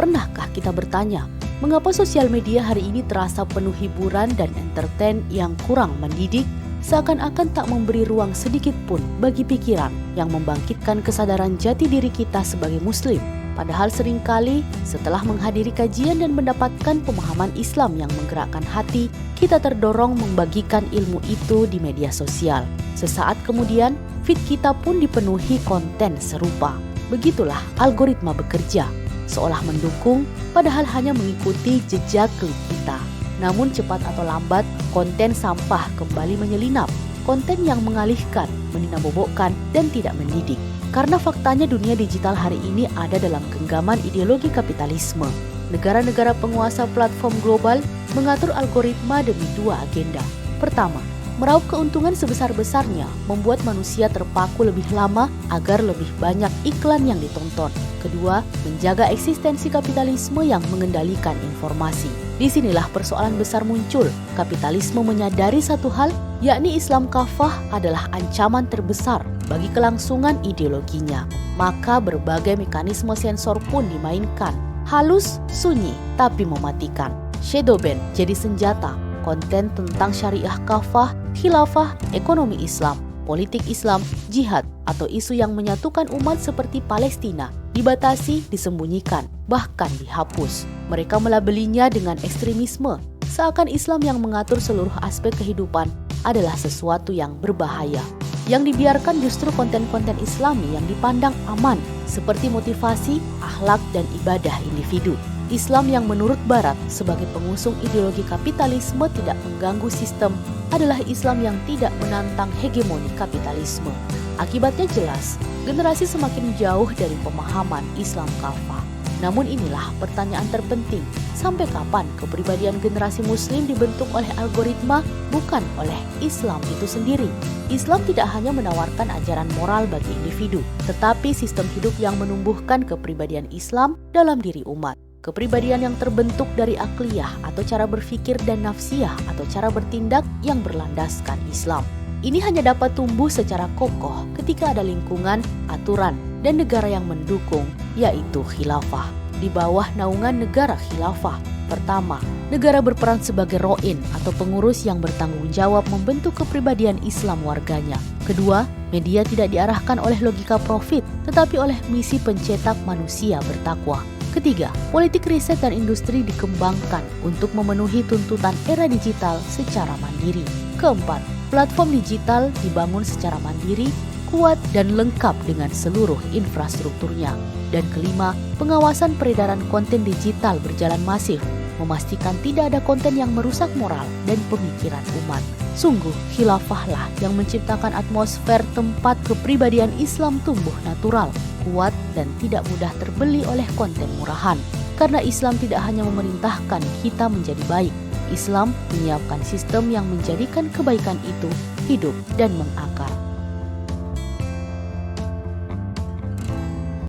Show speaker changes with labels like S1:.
S1: Pernahkah kita bertanya, mengapa sosial media hari ini terasa penuh hiburan dan entertain yang kurang mendidik, seakan-akan tak memberi ruang sedikit pun bagi pikiran yang membangkitkan kesadaran jati diri kita sebagai muslim. Padahal seringkali setelah menghadiri kajian dan mendapatkan pemahaman Islam yang menggerakkan hati, kita terdorong membagikan ilmu itu di media sosial. Sesaat kemudian, feed kita pun dipenuhi konten serupa. Begitulah algoritma bekerja, seolah mendukung padahal hanya mengikuti jejak klik kita. Namun cepat atau lambat, konten sampah kembali menyelinap, konten yang mengalihkan, meninabobokan, dan tidak mendidik. Karena faktanya dunia digital hari ini ada dalam genggaman ideologi kapitalisme. Negara-negara penguasa platform global mengatur algoritma demi dua agenda. Pertama, meraup keuntungan sebesar-besarnya membuat manusia terpaku lebih lama agar lebih banyak iklan yang ditonton. Kedua, menjaga eksistensi kapitalisme yang mengendalikan informasi. Disinilah persoalan besar muncul. Kapitalisme menyadari satu hal, yakni Islam kafah adalah ancaman terbesar bagi kelangsungan ideologinya. Maka berbagai mekanisme sensor pun dimainkan. Halus, sunyi, tapi mematikan. Shadow ban jadi senjata. Konten tentang syariah kafah, khilafah, ekonomi Islam, politik Islam, jihad, atau isu yang menyatukan umat seperti Palestina dibatasi, disembunyikan, bahkan dihapus. Mereka melabelinya dengan ekstremisme, seakan Islam yang mengatur seluruh aspek kehidupan adalah sesuatu yang berbahaya. Yang dibiarkan justru konten-konten Islami yang dipandang aman, seperti motivasi, akhlak, dan ibadah individu. Islam yang menurut Barat sebagai pengusung ideologi kapitalisme tidak mengganggu sistem adalah Islam yang tidak menantang hegemoni kapitalisme. Akibatnya jelas, generasi semakin jauh dari pemahaman Islam kafah. Namun inilah pertanyaan terpenting, sampai kapan kepribadian generasi muslim dibentuk oleh algoritma bukan oleh Islam itu sendiri? Islam tidak hanya menawarkan ajaran moral bagi individu, tetapi sistem hidup yang menumbuhkan kepribadian Islam dalam diri umat. Kepribadian yang terbentuk dari akliyah atau cara berpikir dan nafsiyah atau cara bertindak yang berlandaskan Islam. Ini hanya dapat tumbuh secara kokoh ketika ada lingkungan, aturan, dan negara yang mendukung, yaitu khilafah. Di bawah naungan negara khilafah, pertama, negara berperan sebagai ro'in atau pengurus yang bertanggung jawab membentuk kepribadian Islam warganya. Kedua, media tidak diarahkan oleh logika profit, tetapi oleh misi pencetak manusia bertakwa. Ketiga, politik riset dan industri dikembangkan untuk memenuhi tuntutan era digital secara mandiri. Keempat, platform digital dibangun secara mandiri, kuat dan lengkap dengan seluruh infrastrukturnya. Dan kelima, pengawasan peredaran konten digital berjalan masif, memastikan tidak ada konten yang merusak moral dan pemikiran umat. Sungguh, khilafahlah yang menciptakan atmosfer tempat kepribadian Islam tumbuh natural, kuat dan tidak mudah terbeli oleh konten murahan. Karena Islam tidak hanya memerintahkan kita menjadi baik, Islam menyiapkan sistem yang menjadikan kebaikan itu hidup dan mengakar.